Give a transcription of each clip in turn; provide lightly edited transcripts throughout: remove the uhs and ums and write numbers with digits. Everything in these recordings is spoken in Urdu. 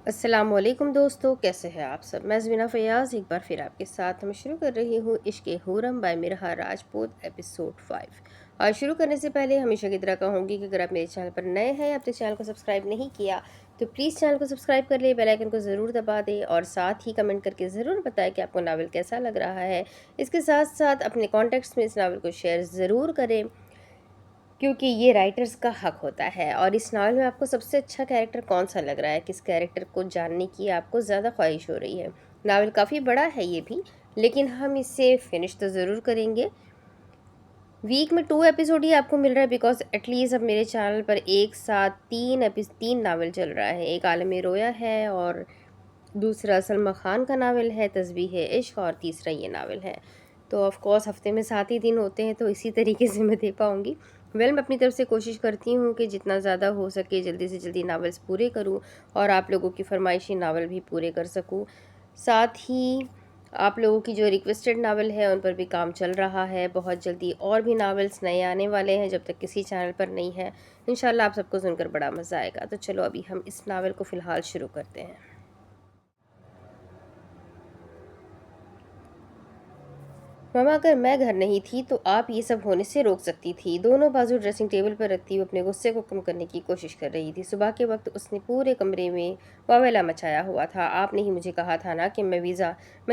السلام علیکم دوستو، کیسے ہیں آپ سب؟ میں زمینہ فیاض ایک بار پھر آپ کے ساتھ شروع کر رہی ہوں عشق حورم بائی مرحا راجپوت ایپیسوڈ 5۔ اور شروع کرنے سے پہلے ہمیشہ کی طرح کہوں گی کہ اگر آپ میرے چینل پر نئے ہیں یا اب تک چینل کو سبسکرائب نہیں کیا تو پلیز چینل کو سبسکرائب کر لیں، بیل آئیکن کو ضرور دبا دیں اور ساتھ ہی کمنٹ کر کے ضرور بتائیں کہ آپ کو ناول کیسا لگ رہا ہے۔ اس کے ساتھ ساتھ اپنے کانٹیکٹس میں اس ناول کو شیئر ضرور کریں کیونکہ یہ رائٹرز کا حق ہوتا ہے۔ اور اس ناول میں آپ کو سب سے اچھا کیریکٹر کون سا لگ رہا ہے، کس کیریکٹر کو جاننے کی آپ کو زیادہ خواہش ہو رہی ہے؟ ناول کافی بڑا ہے یہ بھی، لیکن ہم اسے فنش تو ضرور کریں گے۔ ویک میں 2 ایپیسوڈ ہی آپ کو مل رہا ہے بیکاز ایٹ لیسٹ اب میرے چینل پر ایک ساتھ تین ناول چل رہا ہے۔ ایک عالم رویا ہے اور دوسرا سلما خان کا ناول ہے تسبیح عشق، اور تیسرا یہ ناول ہے۔ تو آف کورس ہفتے میں 7 ہی دن ہوتے ہیں تو اسی طریقے سے میں دے پاؤں گی۔ میں اپنی طرف سے کوشش کرتی ہوں کہ جتنا زیادہ ہو سکے جلدی سے جلدی ناولز پورے کروں اور آپ لوگوں کی فرمائشی ناول بھی پورے کر سکوں۔ ساتھ ہی آپ لوگوں کی جو ریکویسٹڈ ناول ہے ان پر بھی کام چل رہا ہے۔ بہت جلدی اور بھی ناولز نئے آنے والے ہیں جب تک کسی چینل پر نہیں ہے۔ انشاءاللہ آپ سب کو سن کر بڑا مزہ آئے گا۔ تو چلو ابھی ہم اس ناول کو فی الحال شروع کرتے ہیں۔ ماما اگر میں گھر نہیں تھی تو آپ یہ سب ہونے سے روک سکتی تھی۔ دونوں بازو ڈریسنگ ٹیبل پر رکھتی ہوئے اپنے غصے کو کم کرنے کی کوشش کر رہی تھی۔ صبح کے وقت اس نے پورے کمرے میں واویلا مچایا ہوا تھا۔ آپ نے ہی مجھے کہا تھا نا کہ میں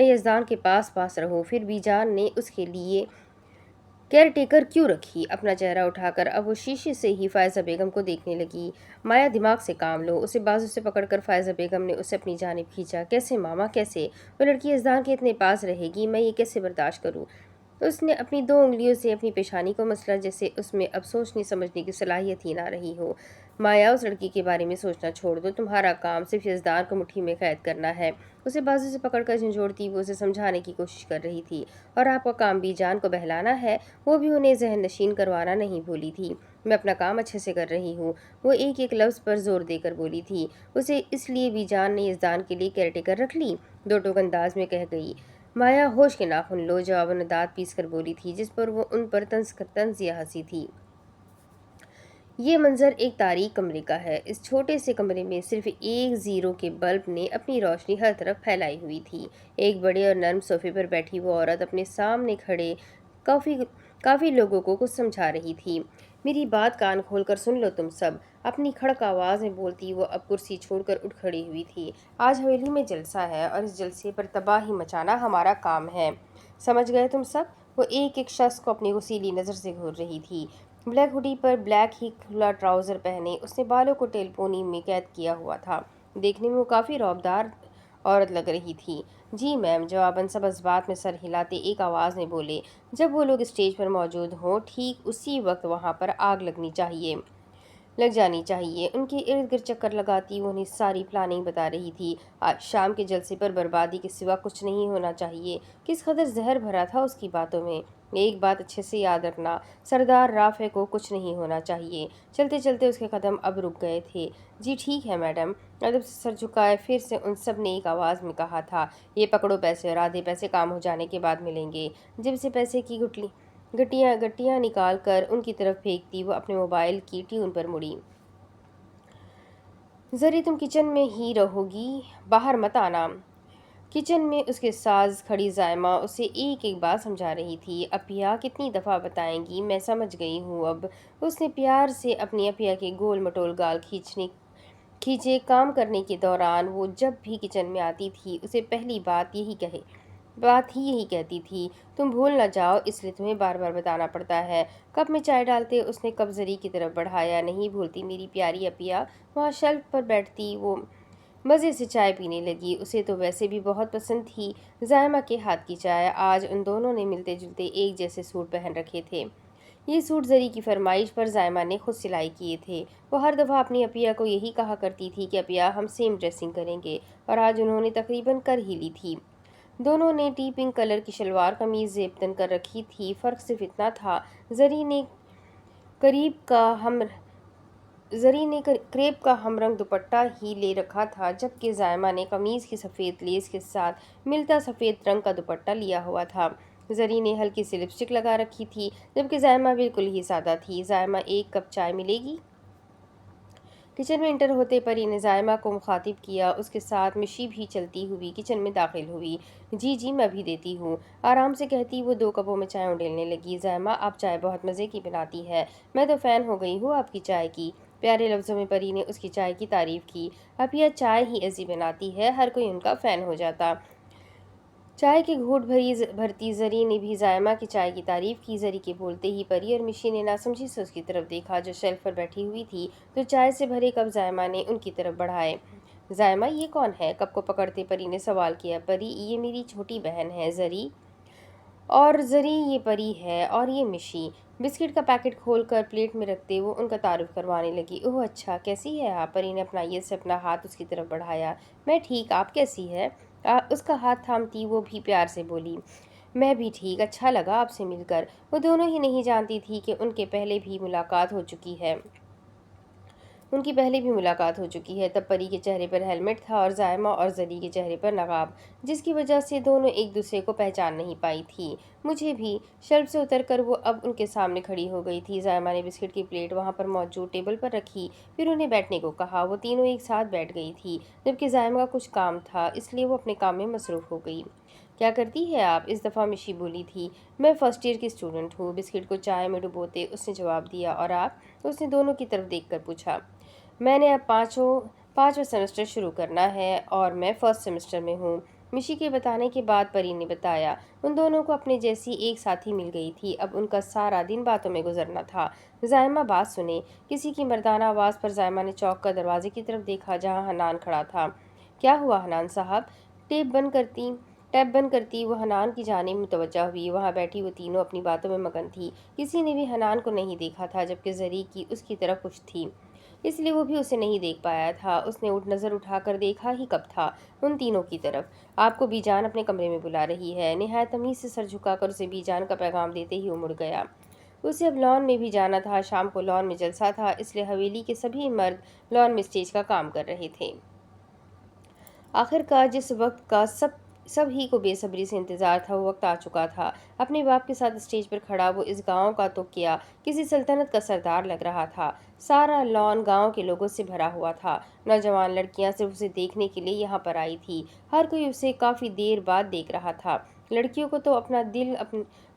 یزدان کے پاس رہوں، پھر بھی جان نے اس کے لیے کیئر ٹیکر کیوں رکھی؟ اپنا چہرہ اٹھا کر اب وہ شیشے سے ہی فائزہ بیگم کو دیکھنے لگی۔ مایا دماغ سے کام لو۔ اسے بازو سے پکڑ کر فائزہ بیگم نے اسے اپنی جانب کھینچا۔ کیسے ماما کیسے؟ وہ لڑکی یزدان کے اتنے پاس رہے گی، میں یہ کیسے برداشت کروں؟ اس نے اپنی 2 انگلیوں سے اپنی پیشانی کو مسلا جیسے اس میں اب سوچنے سمجھنے کی صلاحیت ہی نہ رہی ہو۔ مایا اس لڑکی کے بارے میں سوچنا چھوڑ دو، تمہارا کام صرف یزدان کو مٹھی میں قید کرنا ہے۔ اسے بازو سے پکڑ کر جھنجھوڑتی وہ اسے سمجھانے کی کوشش کر رہی تھی۔ اور آپ کا کام بھی جان کو بہلانا ہے، وہ بھی انہیں ذہن نشین کروانا نہیں بھولی تھی۔ میں اپنا کام اچھے سے کر رہی ہوں، وہ ایک ایک لفظ پر زور دے کر بولی تھی۔ اسے اس لیے بھی جان نے یزدان کے لیے کیئر ٹیکر رکھ لی، دو ٹوک انداز میں کہہ گئی۔ مایا ہوش کے ناخن لو، جواباً دانت پیس کر بولی تھی، جس پر وہ ان پر طنز یا ہنسی تھی۔ یہ منظر ایک تاریک کمرے کا ہے۔ اس چھوٹے سے کمرے میں صرف ایک زیرو کے بلب نے اپنی روشنی ہر طرف پھیلائی ہوئی تھی۔ ایک بڑے اور نرم صوفے پر بیٹھی وہ عورت اپنے سامنے کھڑے کافی لوگوں کو کچھ سمجھا رہی تھی۔ میری بات کان کھول کر سن لو تم سب، اپنی کھڑک آواز میں بولتی وہ اب کرسی چھوڑ کر اٹھ کھڑی ہوئی تھی۔ آج حویلی میں جلسہ ہے اور اس جلسے پر تباہی مچانا ہمارا کام ہے، سمجھ گئے تم سب؟ وہ ایک ایک شخص کو اپنی غصیلی نظر سے گھور رہی تھی۔ بلیک ہوڈی پر بلیک ہی کھلا ٹراؤزر پہنے اس نے بالوں کو ٹیل پونی میں قید کیا ہوا تھا۔ دیکھنے میں وہ کافی رعبدار عورت لگ رہی تھی۔ جی میم، جواباً سب اس بات میں سر ہلاتے ایک آواز میں بولے۔ جب وہ لوگ اسٹیج پر موجود ہوں ٹھیک اسی وقت وہاں پر آگ لگ جانی چاہیے۔ ان کے ارد گرد چکر لگاتی وہ انہیں ساری پلاننگ بتا رہی تھی۔ آج شام کے جلسے پر بربادی کے سوا کچھ نہیں ہونا چاہیے۔ کس قدر زہر بھرا تھا اس کی باتوں میں۔ ایک بات اچھے سے یاد رکھنا، سردار رافع کو کچھ نہیں ہونا چاہیے۔ چلتے چلتے اس کے قدم اب رک گئے تھے۔ جی ٹھیک ہے میڈم، ادب سے سر جھکائے پھر سے ان سب نے ایک آواز میں کہا تھا۔ یہ پکڑو پیسے اور آدھے پیسے کام ہو جانے کے بعد ملیں گے۔ جب سے پیسے کی گٹیاں نکال کر ان کی طرف پھینکتی وہ اپنے موبائل کی ٹیون پر مڑی۔ زری تم کچن میں ہی رہو گی، باہر مت آنا۔ کچن میں اس کے ساز کھڑی زائمہ اسے ایک ایک بات سمجھا رہی تھی۔ اپیا کتنی دفعہ بتائیں گی، میں سمجھ گئی ہوں اب۔ اس نے پیار سے اپنی اپیا کے گول مٹول گال کھینچے۔ کام کرنے کے دوران وہ جب بھی کچن میں آتی تھی اسے پہلی بات ہی یہی کہتی تھی، تم بھول نہ جاؤ اس لیے تمہیں بار بار بتانا پڑتا ہے۔ کپ میں چائے ڈالتے اس نے کپ زری کی طرف بڑھایا۔ نہیں بھولتی میری پیاری اپیا۔ وہاں شیلف پر بیٹھتی وہ مزے سے چائے پینے لگی۔ اسے تو ویسے بھی بہت پسند تھی زائمہ کے ہاتھ کی چائے۔ آج ان دونوں نے ملتے جلتے ایک جیسے سوٹ پہن رکھے تھے۔ یہ سوٹ زری کی فرمائش پر زائمہ نے خود سلائی کیے تھے۔ وہ ہر دفعہ اپنی اپیا کو یہی کہا کرتی تھی کہ اپیا ہم سیم ڈریسنگ کریں گے، اور آج انہوں نے تقریباً کر ہی لی تھی۔ دونوں نے ٹی پنک کلر کی شلوار قمیض زیب تن کر رکھی تھی۔ فرق صرف اتنا تھا، زری نے کریپ کا ہم رنگ دوپٹہ ہی لے رکھا تھا، جبکہ زائمہ نے قمیض کی سفید لیس کے ساتھ ملتا سفید رنگ کا دوپٹہ لیا ہوا تھا۔ زری نے ہلکی سی لپسٹک لگا رکھی تھی، جبکہ زائمہ بالکل ہی سادہ تھی۔ زائمہ ایک کپ چائے ملے گی؟ کچن میں انٹر ہوتے پری نے زائمہ کو مخاطب کیا۔ اس کے ساتھ مشی بھی چلتی ہوئی کچن میں داخل ہوئی۔ جی جی میں بھی دیتی ہوں، آرام سے کہتی وہ 2 کپوں میں چائے اڈیلنے لگی۔ زائمہ آپ چائے بہت مزے کی بناتی ہے، میں تو فین ہو گئی ہوں آپ کی چائے کی۔ پیارے لفظوں میں پری نے اس کی چائے کی تعریف کی۔ اپیا چائے ہی ایسی بناتی ہے، ہر کوئی ان کا فین ہو جاتا۔ چائے کے گھونٹ بھرتی زری نے بھی زائمہ کی چائے کی تعریف کی۔ زری کے بولتے ہی پری اور مشی نے ناسمجھی سے اس کی طرف دیکھا جو شیلف پر بیٹھی ہوئی تھی، تو چائے سے بھرے کپ زائمہ نے ان کی طرف بڑھائے۔ زائمہ یہ کون ہے؟ کپ کو پکڑتے پری نے سوال کیا۔ پری یہ میری چھوٹی بہن ہے زری، اور زری یہ پری ہے، اور یہ مشی۔ بسکٹ کا پیکٹ کھول کر پلیٹ میں رکھتے وہ ان کا تعارف کروانے لگی۔ اوہ اچھا، کیسی ہے آپ؟ پری نے اپنا ہاتھ اس کی طرف بڑھایا۔ میں ٹھیک، آپ کیسی ہے؟ اس کا ہاتھ تھامتی وہ بھی پیار سے بولی۔ میں بھی ٹھیک، اچھا لگا آپ سے مل کر۔ وہ دونوں ہی نہیں جانتی تھی کہ ان کی پہلے بھی ملاقات ہو چکی ہے۔ تب پری کے چہرے پر ہیلمٹ تھا اور زائمہ اور زری کے چہرے پر نقاب، جس کی وجہ سے دونوں ایک دوسرے کو پہچان نہیں پائی تھی۔ مجھے بھی۔ شیلف سے اتر کر وہ اب ان کے سامنے کھڑی ہو گئی تھی۔ زائمہ نے بسکٹ کی پلیٹ وہاں پر موجود ٹیبل پر رکھی، پھر انہیں بیٹھنے کو کہا۔ وہ تینوں ایک ساتھ بیٹھ گئی تھی، جبکہ زائمہ کا کچھ کام تھا، اس لیے وہ اپنے کام میں مصروف ہو گئی۔ کیا کرتی ہے آپ؟ اس دفعہ مشی بولی تھی۔ میں فرسٹ ایئر کی اسٹوڈنٹ ہوں، بسکٹ کو چائے میں ڈبوتے اس نے جواب دیا۔ اور آپ؟ اس نے دونوں کی طرف دیکھ کر پوچھا۔ میں نے اب پانچواں سیمسٹر شروع کرنا ہے اور میں فرسٹ سیمسٹر میں ہوں، مشی کے بتانے کے بعد پری نے بتایا۔ ان دونوں کو اپنے جیسی ایک ساتھی مل گئی تھی، اب ان کا سارا دن باتوں میں گزرنا تھا۔ زائمہ بات سنے، کسی کی مردانہ آواز پر زائمہ نے چونک کر دروازے کی طرف دیکھا جہاں حنان کھڑا تھا۔ کیا ہوا حنان صاحب؟ ٹیپ بند کرتی وہ حنان کی جانب متوجہ ہوئی۔ وہاں بیٹھی وہ تینوں اپنی باتوں میں مگن تھی، کسی نے بھی حنان کو نہیں دیکھا تھا، جبکہ زری کی اس کی طرف کچھ تھی، اس لیے وہ بھی اسے نہیں دیکھ پایا تھا۔ اس نے نظر اٹھا کر دیکھا ہی کب تھا ان تینوں کی طرف۔ آپ کو بی جان اپنے کمرے میں بلا رہی ہے۔ نہایت تمیز سے سر جھکا کر اسے بی جان کا پیغام دیتے ہی وہ مڑ گیا۔ اسے اب لان میں بھی جانا تھا، شام کو لان میں جلسہ تھا، اس لیے حویلی کے سبھی مرد لان میں اسٹیج کا کام کر رہے تھے۔ آخر کار جس وقت کا سب ہی کو بے صبری سے انتظار تھا وہ وقت آ چکا تھا۔ اپنے باپ کے ساتھ اسٹیج پر کھڑا وہ اس گاؤں کا تو کیا کسی سلطنت کا سردار لگ رہا تھا۔ سارا لان گاؤں کے لوگوں سے بھرا ہوا تھا، نوجوان لڑکیاں صرف اسے دیکھنے کے لیے یہاں پر آئی تھی، ہر کوئی اسے کافی دیر بعد دیکھ رہا تھا۔ لڑکیوں کو تو اپنا دل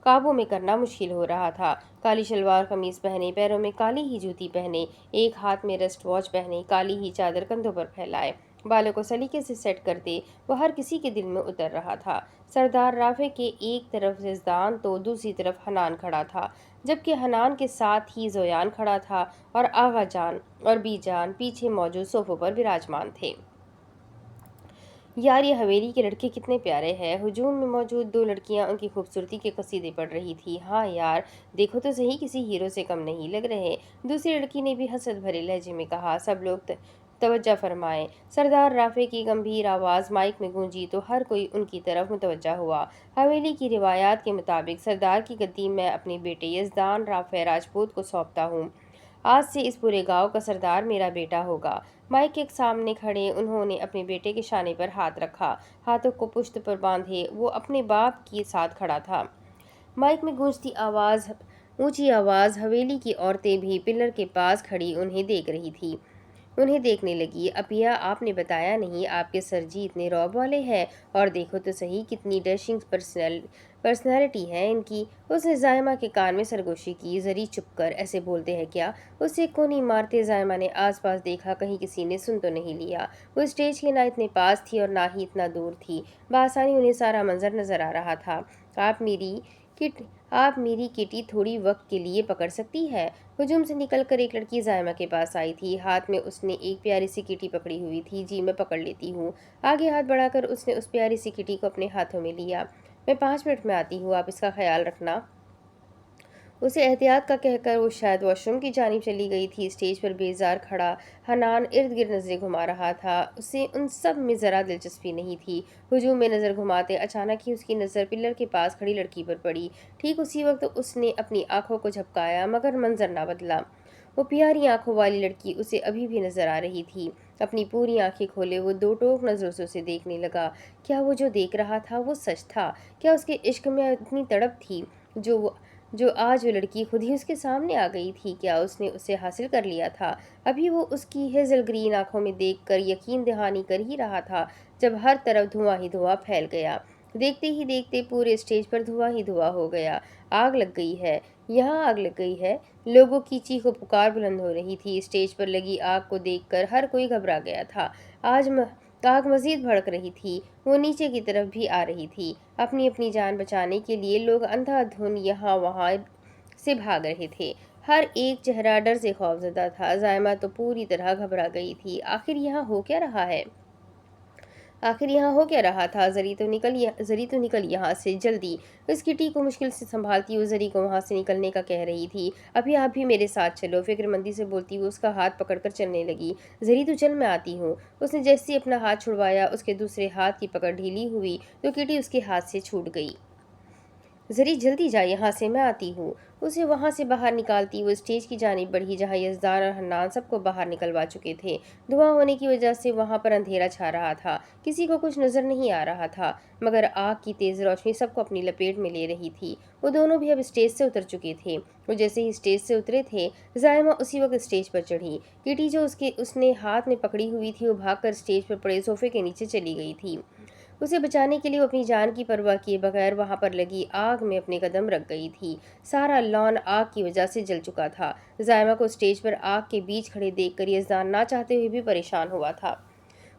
قابو میں کرنا مشکل ہو رہا تھا۔ کالی شلوار قمیض پہنے، پیروں میں کالی ہی جوتی پہنے، ایک ہاتھ میں رسٹ واچ پہنے، کالی ہی چادر کندھوں پر پھیلائے، بالوں کو سلیقے سے سیٹ کرتے وہ ہر کسی کے دل میں اتر رہا تھا۔ سردار رافع کے ایک طرف یزدان تو دوسری طرف حنان کھڑا تھا، جبکہ حنان کے ساتھ ہی زویان کھڑا تھا اور آغا جان اور بی جان پیچھے موجود صوفوں پر براجمان تھے۔ یار یہ حویلی کے لڑکے کتنے پیارے ہیں۔ ہجوم میں موجود 2 لڑکیاں ان کی خوبصورتی کے قصیدے پڑھ رہی تھی۔ ہاں یار دیکھو تو صحیح، کسی ہیرو سے کم نہیں لگ رہے، دوسری لڑکی نے بھی حسرت بھرے لہجے میں کہا۔ سب لوگ توجہ فرمائیں۔ سردار رافع کی گمبھیر آواز مائک میں گونجی تو ہر کوئی ان کی طرف متوجہ ہوا۔ حویلی کی روایات کے مطابق سردار کی گدی میں اپنے بیٹے یزدان رافع راجپوت کو سونپتا ہوں۔ آج سے اس پورے گاؤں کا سردار میرا بیٹا ہوگا۔ مائک کے سامنے کھڑے انہوں نے اپنے بیٹے کے شانے پر ہاتھ رکھا، ہاتھوں کو پشت پر باندھے وہ اپنے باپ کے ساتھ کھڑا تھا۔ مائک میں گونجتی اونچی آواز حویلی کی عورتیں بھی پلر کے پاس کھڑی انہیں دیکھنے لگی۔ اپیا آپ نے بتایا نہیں آپ کے سر جی اتنے رعب والے ہیں، اور دیکھو تو صحیح کتنی ڈیشنگ پرسنالٹی ہے ان کی۔ اس نے زائمہ کے کان میں سرگوشی کی۔ زری چپ کر، ایسے بولتے ہیں کیا؟ اسے کونی مارتے زائمہ نے آس پاس دیکھا کہیں کسی نے سن تو نہیں لیا۔ وہ اسٹیج کے نہ اتنے پاس تھی اور نہ ہی اتنا دور تھی، بآسانی انہیں سارا منظر نظر آ رہا تھا۔ آپ میری کٹی تھوڑی وقت کے لیے پکڑ سکتی ہے؟ ہجوم سے نکل کر ایک لڑکی زائمہ کے پاس آئی تھی، ہاتھ میں اس نے ایک پیاری سی کٹی پکڑی ہوئی تھی۔ جی میں پکڑ لیتی ہوں۔ آگے ہاتھ بڑھا کر اس نے اس پیاری سی کٹی کو اپنے ہاتھوں میں لیا۔ میں 5 منٹ میں آتی ہوں، آپ اس کا خیال رکھنا۔ اسے احتیاط کا کہہ کر وہ شاید واش روم کی جانب چلی گئی تھی۔ اسٹیج پر بیزار کھڑا حنان ارد گرد نظریں گھما رہا تھا، اسے ان سب میں ذرا دلچسپی نہیں تھی۔ ہجوم میں نظر گھماتے اچانک ہی اس کی نظر پلر کے پاس کھڑی لڑکی پر پڑی۔ ٹھیک اسی وقت اس نے اپنی آنکھوں کو جھپکایا، مگر منظر نہ بدلا۔ وہ پیاری آنکھوں والی لڑکی اسے ابھی بھی نظر آ رہی تھی۔ اپنی پوری آنکھیں کھولے وہ 2 ٹوک نظروں سے اسے دیکھنے لگا۔ کیا وہ جو دیکھ رہا تھا وہ سچ تھا؟ کیا اس کے عشق میں اتنی تڑپ تھی جو آج وہ لڑکی خود ہی اس کے سامنے آ گئی تھی؟ کیا اس نے اسے حاصل کر لیا تھا؟ ابھی وہ اس کی ہیزل گرین آنکھوں میں دیکھ کر یقین دہانی کر ہی رہا تھا جب ہر طرف دھواں ہی دھواں پھیل گیا۔ دیکھتے ہی دیکھتے پورے اسٹیج پر دھواں ہی دھواں ہو گیا۔ آگ لگ گئی ہے، یہاں آگ لگ گئی ہے۔ لوگوں کی چیخ و پکار بلند ہو رہی تھی۔ اسٹیج پر لگی آگ کو دیکھ کر ہر کوئی گھبرا گیا تھا۔ آگ مزید بھڑک رہی تھی، وہ نیچے کی طرف بھی آ رہی تھی۔ اپنی اپنی جان بچانے کے لیے لوگ اندھا دھند یہاں وہاں سے بھاگ رہے تھے۔ ہر ایک چہرہ ڈر سے خوفزدہ تھا۔ زائمہ تو پوری طرح گھبرا گئی تھی۔ آخر یہاں ہو کیا رہا ہے؟ آخر یہاں ہو کیا رہا تھا؟ زری تو نکل یہاں سے جلدی۔ اس کٹی کو مشکل سے سنبھالتی ہوئی زری کو وہاں سے نکلنے کا کہہ رہی تھی۔ ابھی آپ بھی میرے ساتھ چلو، فکر مندی سے بولتی ہوئی اس کا ہاتھ پکڑ کر چلنے لگی۔ زری تو چل، میں آتی ہوں۔ اس نے جیسے ہی اپنا ہاتھ چھڑوایا، اس کے دوسرے ہاتھ کی پکڑ ڈھیلی ہوئی تو کٹی اس کے ہاتھ سے چھوٹ گئی۔ زری جلدی جا یہاں سے، میں آتی ہوں۔ اسے وہاں سے باہر نکالتی وہ اسٹیج کی جانب بڑھی جہاں یزدان اور حنان سب کو باہر نکلوا چکے تھے۔ دھواں ہونے کی وجہ سے وہاں پر اندھیرا چھا رہا تھا، کسی کو کچھ نظر نہیں آ رہا تھا، مگر آگ کی تیز روشنی سب کو اپنی لپیٹ میں لے رہی تھی۔ وہ دونوں بھی اب اسٹیج سے اتر چکے تھے۔ وہ جیسے ہی اسٹیج سے اترے تھے، زائمہ اسی وقت اسٹیج پر چڑھی۔ کٹی جو اس نے ہاتھ میں پکڑی ہوئی تھی وہ بھاگ کر اسٹیج پر پڑے صوفے کے نیچے چلی گئی تھی۔ اسے بچانے کے لیے وہ اپنی جان کی پرواہ کیے بغیر وہاں پر لگی آگ میں اپنے قدم رکھ گئی تھی۔ سارا لان آگ کی وجہ سے جل چکا تھا۔ زائمہ کو اسٹیج پر آگ کے بیچ کھڑے دیکھ کر یزدان نہ چاہتے ہوئے بھی پریشان ہوا تھا۔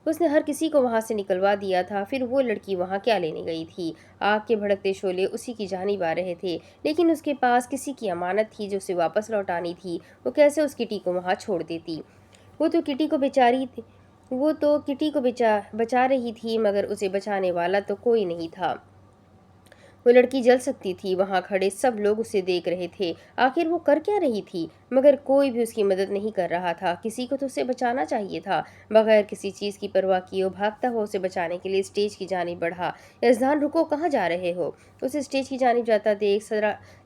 اس نے ہر کسی کو وہاں سے نکلوا دیا تھا، پھر وہ لڑکی وہاں کیا لینے گئی تھی؟ آگ کے بھڑکتے شعلے اسی کی جانب آ رہے تھے، لیکن اس کے پاس کسی کی امانت تھی جو اسے واپس لوٹانی تھی۔ وہ کیسے اس کٹی کو وہاں چھوڑ دیتی؟ وہ تو کٹی کو بچا رہی تھی، مگر اسے بچانے والا تو کوئی نہیں تھا۔ وہ لڑکی جل سکتی تھی۔ وہاں کھڑے سب لوگ اسے دیکھ رہے تھے۔ آخر وہ کر کیا رہی تھی؟ مگر کوئی بھی اس کی مدد نہیں کر رہا تھا۔ کسی کو تو اسے بچانا چاہیے تھا۔ بغیر کسی چیز کی پرواہ کیے وہ بھاگتا ہوا اسے بچانے کے لیے اسٹیج کی جانب بڑھا۔ یزدان رکو، کہاں جا رہے ہو؟ اسے اسٹیج کی جانب جاتا دیکھ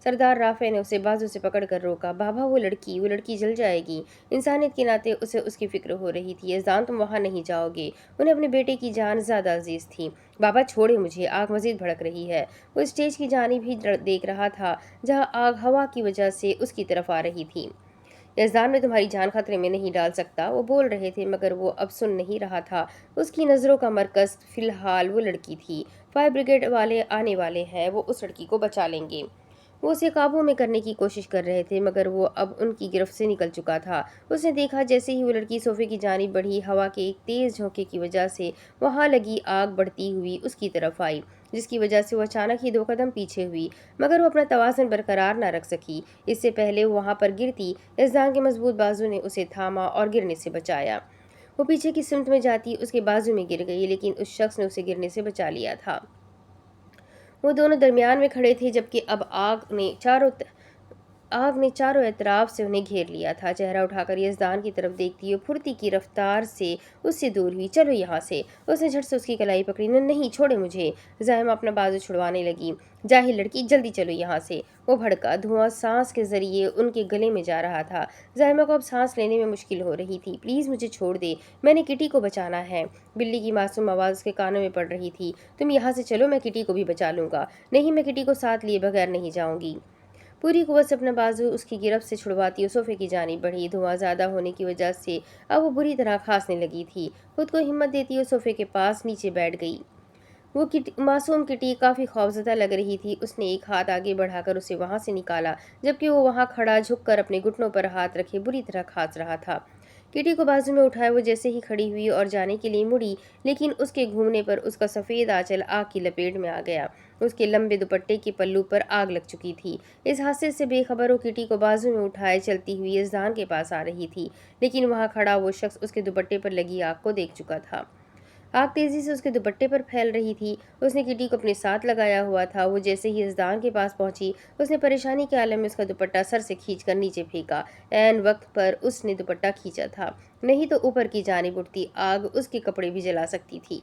سردار رافع نے اسے بازو سے پکڑ کر روکا۔ بابا، وہ لڑکی جل جائے گی۔ انسانیت کے ناطے اسے اس کی فکر ہو رہی تھی۔ یزدان، تم وہاں نہیں جاؤ گے۔ انہیں اپنے بیٹے کی جان زیادہ عزیز تھی۔ بابا چھوڑے مجھے، آگ مزید بھڑک رہی ہے۔ وہ اسٹیج کی جانب ہی دیکھ رہا تھا جہاں آگ ہوا کی وجہ سے اس کی طرف آ رہی تھی۔ یزدان، میں تمہاری جان خطرے میں نہیں ڈال سکتا۔ وہ بول رہے تھے مگر وہ اب سن نہیں رہا تھا۔ اس کی نظروں کا مرکز فی الحال وہ لڑکی تھی۔ فائر بریگیڈ والے آنے والے ہیں، وہ اس لڑکی کو بچا لیں گے۔ وہ اسے قابو میں کرنے کی کوشش کر رہے تھے، مگر وہ اب ان کی گرفت سے نکل چکا تھا۔ اس نے دیکھا جیسے ہی وہ لڑکی صوفے کی جانب بڑھی، ہوا کے ایک تیز جھونکے کی وجہ سے وہاں لگی آگ بڑھتی ہوئی اس کی طرف آئی، جس کی وجہ سے وہ اچانک ہی 2 قدم پیچھے ہوئی، مگر وہ اپنا توازن برقرار نہ رکھ سکی۔ اس سے پہلے وہ وہاں پر گرتی، یزدان کے مضبوط بازو نے اسے تھاما اور گرنے سے بچایا۔ وہ پیچھے کی سمت میں جاتی اس کے بازو میں گر گئی، لیکن اس شخص نے اسے گرنے سے بچا لیا تھا۔ وہ دونوں درمیان میں کھڑے تھے، جبکہ اب آگ نے چاروں اطراف سے انہیں گھیر لیا تھا۔ چہرہ اٹھا کر یزدان کی طرف دیکھتی ہوئی پھرتی کی رفتار سے اس سے دور ہوئی۔ چلو یہاں سے۔ اس نے جھٹ سے اس کی کلائی پکڑی۔ نہیں، چھوڑے مجھے۔ زائمہ اپنا بازو چھڑوانے لگی۔ جاہل لڑکی، جلدی چلو یہاں سے۔ وہ بھڑکا دھواں سانس کے ذریعے ان کے گلے میں جا رہا تھا۔ زائمہ کو اب سانس لینے میں مشکل ہو رہی تھی۔ پلیز مجھے چھوڑ دے، میں نے کٹی کو بچانا ہے۔ بلی کی معصوم آواز اس کے کانوں میں پڑ رہی تھی۔ تم یہاں سے چلو، میں کٹی کو بھی بچا لوں گا۔ نہیں، میں کٹی کو ساتھ لیے بغیر نہیں جاؤں گی۔ پوری قوت سے اپنا بازو اس کی گرفت سے چھڑواتی وہ صوفے کی جانب بڑھی۔ دھواں زیادہ ہونے کی وجہ سے اب وہ بری طرح کھانسنے لگی تھی۔ خود کو ہمت دیتی وہ صوفے کے پاس نیچے بیٹھ گئی۔ وہ معصوم کٹی کافی خوفزدہ لگ رہی تھی۔ اس نے ایک ہاتھ آگے بڑھا کر اسے وہاں سے نکالا، جبکہ وہ وہاں کھڑا جھک کر اپنے گھٹنوں پر ہاتھ رکھے بری طرح کھانس رہا تھا۔ کٹی کو بازو میں اٹھائے وہ جیسے ہی کھڑی ہوئی اور جانے کے لیے مڑی، لیکن اس کے گھومنے پر اس کا سفید آنچل آگ کی لپیٹ میں آ گیا۔ اس کے لمبے دوپٹے کے پلو پر آگ لگ چکی تھی۔ اس حادثے سے بے خبر وہ کٹی کو بازو میں اٹھائے چلتی ہوئی یزدان کے پاس آ رہی تھی، لیکن وہاں کھڑا وہ شخص اس کے دوپٹے پر لگی آگ کو دیکھ چکا تھا۔ آگ تیزی سے اس کے دوپٹے پر پھیل رہی تھی۔ اس نے کٹی کو اپنے ساتھ لگایا ہوا تھا۔ وہ جیسے ہی یزدان کے پاس پہنچی، اس نے پریشانی کے عالم میں اس کا دوپٹہ سر سے کھینچ کر نیچے پھینکا۔ عین وقت پر اس نے دوپٹہ کھینچا تھا، نہیں تو اوپر کی جانب اٹھتی آگ اس کے کپڑے بھی جلا سکتی تھی۔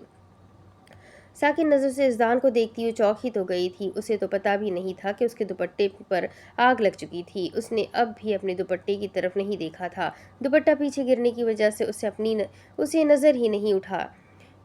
ساکن نظر سے یزدان کو دیکھتی ہوئی چوک ہی تو گئی تھی۔ اسے تو پتہ بھی نہیں تھا کہ اس کے دوپٹے پر آگ لگ چکی تھی۔ اس نے اب بھی اپنے دوپٹے کی طرف نہیں دیکھا تھا۔ دوپٹہ پیچھے گرنے کی وجہ سے اسے نظر ہی نہیں اٹھا۔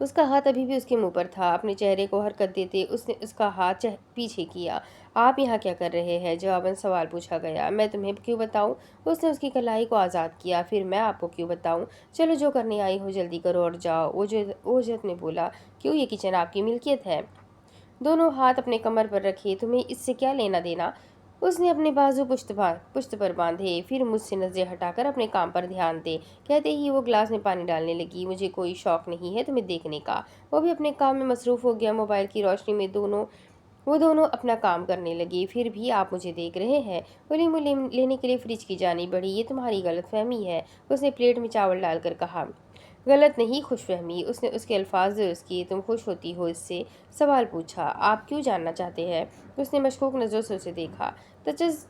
اس کا ہاتھ ابھی بھی اس کے منہ پر تھا۔ اپنے چہرے کو حرکت دیتے اس نے اس کا ہاتھ پیچھے کیا۔ آپ یہاں کیا کر رہے ہیں؟ جواباً سوال پوچھا گیا۔ میں تمہیں کیوں بتاؤں؟ اس نے اس کی کلائی کو آزاد کیا۔ پھر میں آپ کو کیوں بتاؤں؟ چلو جو کرنے آئی ہو جلدی کرو اور جاؤ، اوجت نے بولا۔ کیوں؟ یہ کچن آپ کی ملکیت ہے۔ دونوں ہاتھ اپنے کمر پر رکھے۔ تمہیں اس سے کیا لینا دینا؟ اس نے اپنے بازو پشت پر باندھے۔ پھر مجھ سے نظریں ہٹا کر اپنے کام پر دھیان دے، کہتے ہی وہ گلاس میں پانی ڈالنے لگی۔ مجھے کوئی شوق نہیں ہے تمہیں دیکھنے کا۔ وہ بھی اپنے کام میں مصروف ہو گیا۔ موبائل کی روشنی میں وہ دونوں اپنا کام کرنے لگے۔ پھر بھی آپ مجھے دیکھ رہے ہیں؟ وہ لیمو لینے کے لیے فریج کی جانب بڑھی۔ یہ تمہاری غلط فہمی ہے، اس نے پلیٹ میں چاول ڈال کر کہا۔ غلط نہیں، خوش فہمی، اس نے اس کے الفاظ درست کیے۔ تم خوش ہوتی ہو اس سے؟ سوال پوچھا۔ آپ کیوں جاننا چاہتے ہیں؟ اس نے مشکوک نظروں سے اسے دیکھا۔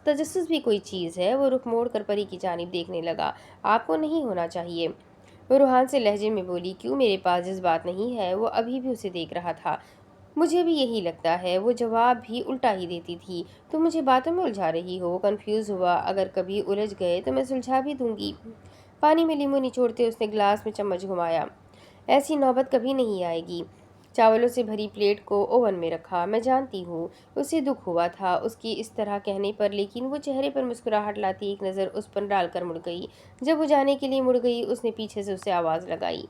تجسس بھی کوئی چیز ہے؟ وہ رخ موڑ کر پری کی جانب دیکھنے لگا۔ آپ کو نہیں ہونا چاہیے، وہ روحان سے لہجے میں بولی۔ کیوں؟ میرے پاس جذبات نہیں ہے؟ وہ ابھی بھی اسے دیکھ رہا تھا۔ مجھے بھی یہی لگتا ہے، وہ جواب بھی الٹا ہی دیتی تھی۔ تم مجھے باتوں میں الجھا رہی ہو۔ وہ کنفیوز ہوا۔ اگر کبھی الجھ گئے تو میں سلجھا بھی دوں گی۔ پانی میں لیمو نچوڑتے اس نے گلاس میں چمچ گھمایا۔ ایسی نوبت کبھی نہیں آئے گی۔ چاولوں سے بھری پلیٹ کو اوون میں رکھا۔ میں جانتی ہوں۔ اسے دکھ ہوا تھا اس کی اس طرح کہنے پر، لیکن وہ چہرے پر مسکراہٹ لاتی ایک نظر اس پر ڈال کر مڑ گئی۔ جب وہ جانے کے لیے مڑ گئی، اس نے پیچھے سے اسے آواز لگائی۔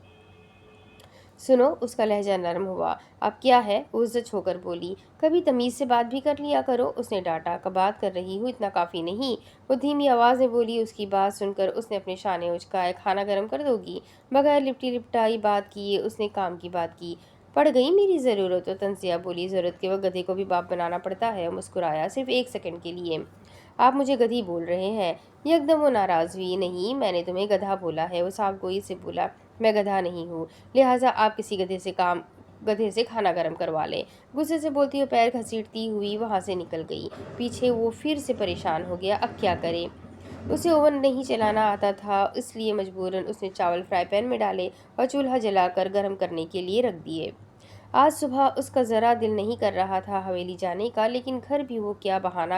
سنو، اس کا لہجہ نرم ہوا۔ اب کیا ہے؟ وہ عزت ہو کر بولی۔ کبھی تمیز سے بات بھی کر لیا کرو، اس نے ڈانٹا۔ بات کر رہی ہوں، اتنا کافی نہیں؟ وہ دھیمی آواز میں بولی۔ اس کی بات سن کر اس نے اپنے شانے اچکائے۔ کھانا گرم کر دو گی؟ بغیر لپٹی لپٹائی بات کیے اس نے کام کی بات کی۔ پڑ گئی میری ضرورت؟ و تنزیہ بولی۔ ضرورت کے وقت گدھے کو بھی باپ بنانا پڑتا ہے۔ مسکرایا۔ صرف ایک سیکنڈ کے لیے۔ آپ مجھے گدھی بول رہے ہیں؟ یکدم وہ ناراض ہوئی۔ نہیں، میں نے تمہیں گدھا بولا ہے، وہ صاف گوئی سے بولا۔ میں گدھا نہیں ہوں، لہٰذا آپ کسی گدھے سے کھانا گرم کروا لیں۔ غصے سے بولتی وہ پیر گھسیٹتی ہوئی وہاں سے نکل گئی۔ پیچھے وہ پھر سے پریشان ہو گیا۔ اب کیا کرے؟ اسے اوون نہیں چلانا آتا تھا، اس لیے مجبوراً اس نے چاول فرائی پین میں ڈالے اور چولہا جلا کر گرم کرنے کے لیے رکھ دیے۔ آج صبح اس کا ذرا دل نہیں کر رہا تھا حویلی جانے کا، لیکن گھر بھی وہ کیا بہانہ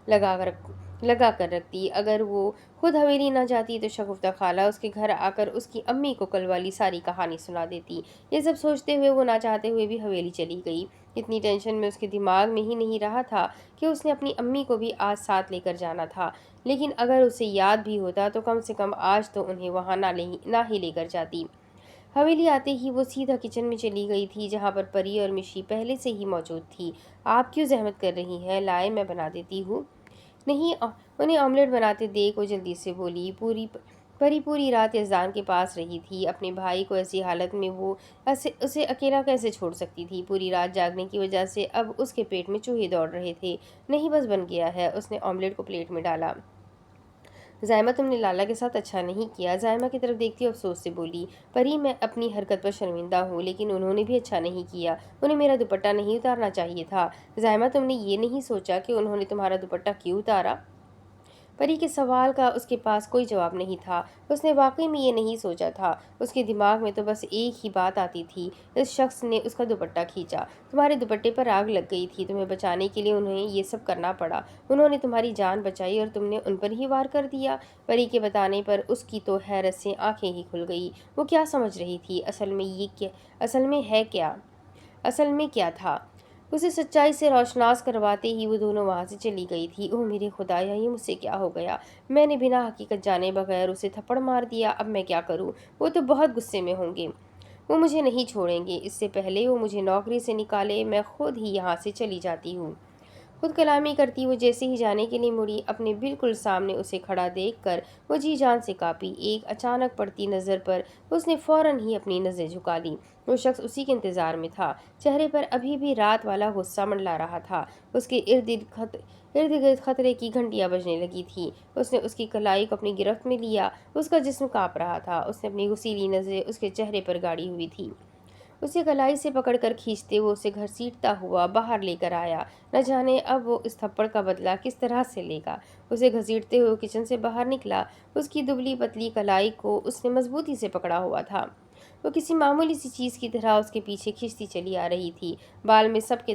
لگا کر رکھتی۔ اگر وہ خود حویلی نہ جاتی تو شگفتہ خالہ اس کے گھر آ کر اس کی امی کو کل والی ساری کہانی سنا دیتی۔ یہ سب سوچتے ہوئے وہ نہ چاہتے ہوئے بھی حویلی چلی گئی۔ اتنی ٹینشن میں اس کے دماغ میں ہی نہیں رہا تھا کہ اس نے اپنی امی کو بھی آج ساتھ لے کر جانا تھا، لیکن اگر اسے یاد بھی ہوتا تو کم سے کم آج تو انہیں وہاں نہ ہی لے کر جاتی۔ حویلی آتے ہی وہ سیدھا کچن میں چلی گئی تھی، جہاں پر پری اور مشی پہلے سے ہی موجود تھی۔ آپ کیوں زحمت کر رہی ہیں؟ لائے میں بنا دیتی ہوں۔ نہیں، انہیں آملیٹ بناتے دیکھ وہ جلدی سے بولی۔ پری پوری رات یزدان کے پاس رہی تھی۔ اپنے بھائی کو ایسی حالت میں وہ اسے اکیلا کیسے چھوڑ سکتی تھی؟ پوری رات جاگنے کی وجہ سے اب اس کے پیٹ میں چوہے دوڑ رہے تھے۔ نہیں، بس بن گیا ہے۔ اس نے آملیٹ کو پلیٹ میں ڈالا۔ زائمہ، تم نے لالا کے ساتھ اچھا نہیں کیا۔ زائمہ کی طرف دیکھتی افسوس سے بولی۔ پری، میں اپنی حرکت پر شرمندہ ہوں، لیکن انہوں نے بھی اچھا نہیں کیا۔ انہیں میرا دوپٹہ نہیں اتارنا چاہیے تھا۔ زائمہ، تم نے یہ نہیں سوچا کہ انہوں نے تمہارا دوپٹہ کیوں اتارا؟ پری کے سوال کا اس کے پاس کوئی جواب نہیں تھا۔ اس نے واقعی میں یہ نہیں سوچا تھا۔ اس کے دماغ میں تو بس ایک ہی بات آتی تھی، اس شخص نے اس کا دوپٹہ کھینچا۔ تمہارے دوپٹے پر آگ لگ گئی تھی، تمہیں بچانے کے لیے انہیں یہ سب کرنا پڑا۔ انہوں نے تمہاری جان بچائی اور تم نے ان پر ہی وار کر دیا۔ پری کے بتانے پر اس کی تو حیرت سے آنکھیں ہی کھل گئی۔ وہ کیا سمجھ رہی تھی؟ اصل میں کیا تھا؟ اسے سچائی سے روشناس کرواتے ہی وہ دونوں وہاں سے چلی گئی تھی۔ اوہ میرے خدایا، یہ مجھ سے کیا ہو گیا؟ میں نے بنا حقیقت جانے بغیر اسے تھپڑ مار دیا۔ اب میں کیا کروں؟ وہ تو بہت غصے میں ہوں گے۔ وہ مجھے نہیں چھوڑیں گے۔ اس سے پہلے وہ مجھے نوکری سے نکالے، میں خود ہی یہاں سے چلی جاتی ہوں۔ خود کلامی کرتی وہ جیسے ہی جانے کے لیے مڑی، اپنے بالکل سامنے اسے کھڑا دیکھ کر وہ جی جان سے کانپی۔ ایک اچانک پڑتی نظر پر اس نے فوراً ہی اپنی نظریں جھکا لیں۔ وہ شخص اسی کے انتظار میں تھا۔ چہرے پر ابھی بھی رات والا غصہ منڈلا رہا تھا۔ اس کے ارد گرد خطرے کی گھنٹیاں بجنے لگی تھیں۔ اس نے اس کی کلائی کو اپنی گرفت میں لیا۔ اس کا جسم کانپ رہا تھا۔ اس نے اپنی غصیلی نظریں اس کے چہرے پر گاڑی ہوئی تھی۔ اسے کلائی سے پکڑ کر کھینچتے وہ اسے گھسیٹتا ہوا باہر لے کر آیا۔ نہ جانے اب وہ اس تھپڑ کا بدلہ کس طرح سے لے گا۔ اسے گھسیٹتے ہوئے کچن سے باہر نکلا۔ اس کی دبلی پتلی کلائی کو اس نے مضبوطی سے پکڑا ہوا تھا۔ وہ کسی معمولی سی چیز کی طرح اس کے پیچھے کھینچتی چلی آ رہی تھی۔ بال میں سب کے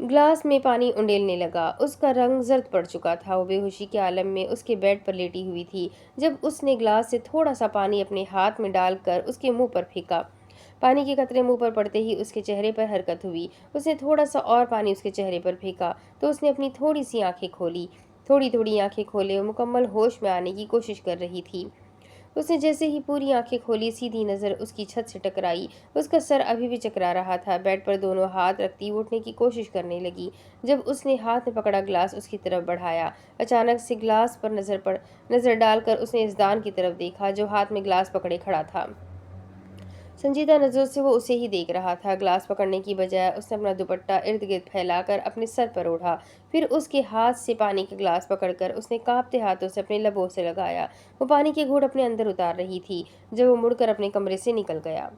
گلاس میں پانی انڈیلنے لگا۔ اس کا رنگ زرد پڑ چکا تھا۔ وہ بے ہوشی کے عالم میں اس کے بیڈ پر لیٹی ہوئی تھی جب اس نے گلاس سے تھوڑا سا پانی اپنے ہاتھ میں ڈال کر اس کے منہ پر پھینکا۔ پانی کے قطرے منہ پر پڑتے ہی اس کے چہرے پر حرکت ہوئی۔ اس نے تھوڑا سا اور پانی اس کے چہرے پر پھینکا تو اس نے اپنی تھوڑی سی آنکھیں کھولی۔ تھوڑی تھوڑی آنکھیں کھولے وہ مکمل ہوش میں آنے کی کوشش کر رہی تھی۔ اس نے جیسے ہی پوری آنکھیں کھولی، سیدھی نظر اس کی چھت سے ٹکرائی۔ اس کا سر ابھی بھی چکرا رہا تھا۔ بیڈ پر دونوں ہاتھ رکھتی وہ اٹھنے کی کوشش کرنے لگی۔ جب اس نے ہاتھ میں پکڑا گلاس اس کی طرف بڑھایا، اچانک سے گلاس پر نظر ڈال کر اس نے ازدان کی طرف دیکھا جو ہاتھ میں گلاس پکڑے کھڑا تھا۔ سنجیدہ نظروں سے وہ اسے ہی دیکھ رہا تھا۔ گلاس پکڑنے کی بجائے اس نے اپنا دوپٹہ ارد گرد پھیلا کر اپنے سر پر اوڑھا۔ پھر اس کے ہاتھ سے پانی کا گلاس پکڑ کر اس نے کانپتے ہاتھوں سے اپنے لبوں سے لگایا۔ وہ پانی کے گھونٹ اپنے اندر اتار رہی تھی جب وہ مڑ کر اپنے کمرے سے نکل گیا۔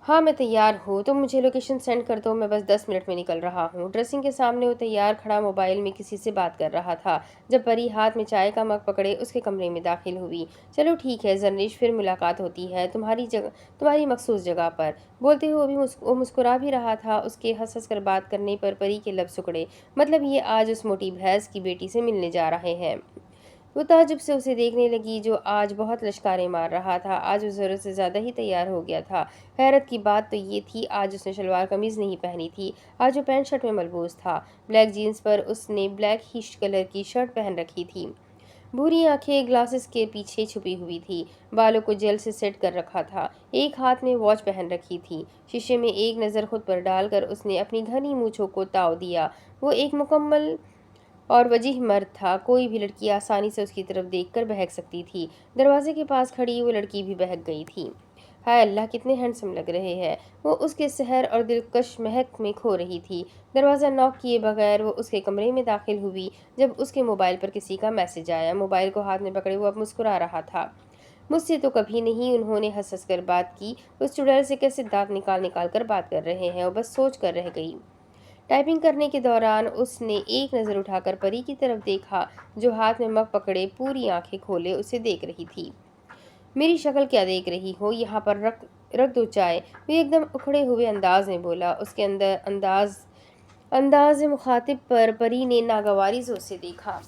ہاں میں تیار ہوں، تم مجھے لوکیشن سینڈ کر دو، میں بس 10 منٹ میں نکل رہا ہوں۔ ڈریسنگ کے سامنے وہ تیار کھڑا موبائل میں کسی سے بات کر رہا تھا جب پری ہاتھ میں چائے کا مگ پکڑے اس کے کمرے میں داخل ہوئی۔ چلو ٹھیک ہے زرنیش، پھر ملاقات ہوتی ہے تمہاری مخصوص جگہ پر۔ بولتے ہوئے وہ مسکرا بھی رہا تھا۔ اس کے ہنس ہنس کر بات کرنے پر پری کے لب سکڑے۔ مطلب یہ آج اس موٹی بھینس کی بیٹی سے ملنے جا رہے ہیں۔ وہ تعجب سے اسے دیکھنے لگی جو آج بہت لشکاریں مار رہا تھا۔ آج وہ ضرورت سے زیادہ ہی تیار ہو گیا تھا۔ حیرت کی بات تو یہ تھی آج اس نے شلوار قمیض نہیں پہنی تھی، آج وہ پینٹ شرٹ میں ملبوس تھا۔ بلیک جینز پر اس نے بلیک ہی کلر کی شرٹ پہن رکھی تھی۔ بھوری آنکھیں گلاسز کے پیچھے چھپی ہوئی تھی، بالوں کو جیل سے سیٹ کر رکھا تھا، ایک ہاتھ میں واچ پہن رکھی تھی۔ شیشے میں ایک نظر خود پر ڈال کر اس نے اپنی گھنی مونچھوں کو تاؤ دیا۔ وہ ایک مکمل اور وجیح مرد تھا۔ کوئی بھی لڑکی آسانی سے اس کی طرف دیکھ کر بہک سکتی تھی۔ دروازے کے پاس کھڑی وہ لڑکی بھی بہک گئی تھی۔ ہائے اللہ کتنے ہینڈسم لگ رہے ہیں، وہ اس کے سحر اور دلکش مہک میں کھو رہی تھی۔ دروازہ ناک کیے بغیر وہ اس کے کمرے میں داخل ہوئی جب اس کے موبائل پر کسی کا میسج آیا۔ موبائل کو ہاتھ میں پکڑے وہ اب مسکرا رہا تھا۔ مجھ سے تو کبھی نہیں انہوں نے ہنس ہنس کر بات کی، اس چڑیل سے کیسے دانت نکال نکال کر بات کر رہے ہیں۔ وہ بس سوچ کر رہ گئی۔ ٹائپنگ کرنے کے دوران اس نے ایک نظر اٹھا کر پری کی طرف دیکھا جو ہاتھ میں مگ پکڑے پوری آنکھیں کھولے اسے دیکھ رہی تھی۔ میری شکل کیا دیکھ رہی ہو، یہاں پر رکھ دو چائے، وہ ایک دم اکھڑے ہوئے انداز میں بولا۔ اس کے انداز مخاطب پر پری نے ناگواری سے اسے دیکھا۔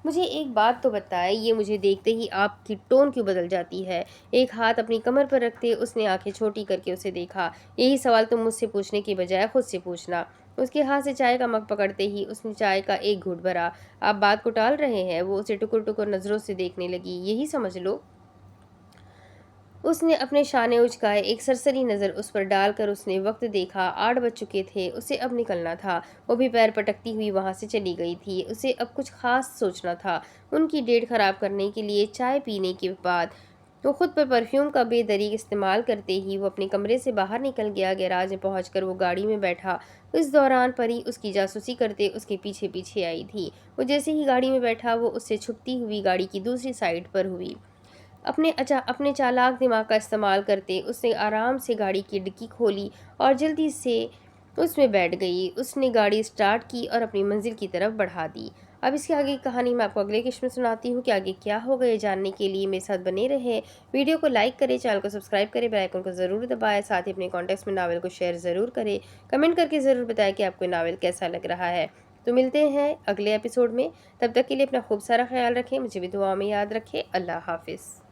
مجھے ایک بات تو بتائے، یہ مجھے دیکھتے ہی آپ کی ٹون کیوں بدل جاتی ہے؟ ایک ہاتھ اپنی کمر پر رکھتے اس نے آنکھیں چھوٹی کر کے اسے دیکھا۔ یہی سوال تم مجھ سے پوچھنے کی بجائے خود سے پوچھنا۔ اس کے ہاتھ سے چائے کا مگ پکڑتے ہی اس نے چائے کا ایک گھونٹ بھرا۔ آپ بات کو ٹال رہے ہیں؟ وہ اسے ٹکر ٹکر نظروں سے دیکھنے لگی۔ یہی سمجھ لو۔ اس نے اپنے شانے اچکائے، ایک سرسری نظر اس پر ڈال کر اس نے وقت دیکھا، 8 بج چکے تھے، اسے اب نکلنا تھا۔ وہ بھی پیر پٹکتی ہوئی وہاں سے چلی گئی تھی۔ اسے اب کچھ خاص سوچنا تھا۔ ان کی ڈیٹ خراب کرنے کے لیے چائے پینے کے بعد وہ خود پر پرفیوم کا بے دریغ استعمال کرتے ہی وہ اپنے کمرے سے باہر نکل گیا۔ گیراج میں پہنچ کر وہ گاڑی میں بیٹھا۔ اس دوران پری اس کی جاسوسی کرتے اس کے پیچھے پیچھے آئی تھی۔ وہ جیسے ہی گاڑی میں بیٹھا وہ اس سے چھپتی ہوئی گاڑی کی دوسری سائڈ پر ہوئی۔ اپنے چالاک دماغ کا استعمال کرتے اس نے آرام سے گاڑی کی ڈکی کھولی اور جلدی سے اس میں بیٹھ گئی۔ اس نے گاڑی سٹارٹ کی اور اپنی منزل کی طرف بڑھا دی۔ اب اس کے آگے کی کہانی میں آپ کو اگلے قسط میں سناتی ہوں کہ آگے کیا ہوگا۔ یہ جاننے کے لیے میرے ساتھ بنے رہے۔ ویڈیو کو لائک کریں، چینل کو سبسکرائب کریں، بیل آئیکن کو ضرور دبائیں، ساتھ ہی اپنے کانٹیکٹس میں ناول کو شیئر ضرور کریں۔ کمنٹ کر کے ضرور بتائیں کہ آپ کو ناول کیسا لگ رہا ہے۔ تو ملتے ہیں اگلے ایپیسوڈ میں، تب تک کے لیے اپنا خوب سارا خیال رکھیں، مجھے بھی دعا میں یاد رکھیں۔ اللہ حافظ۔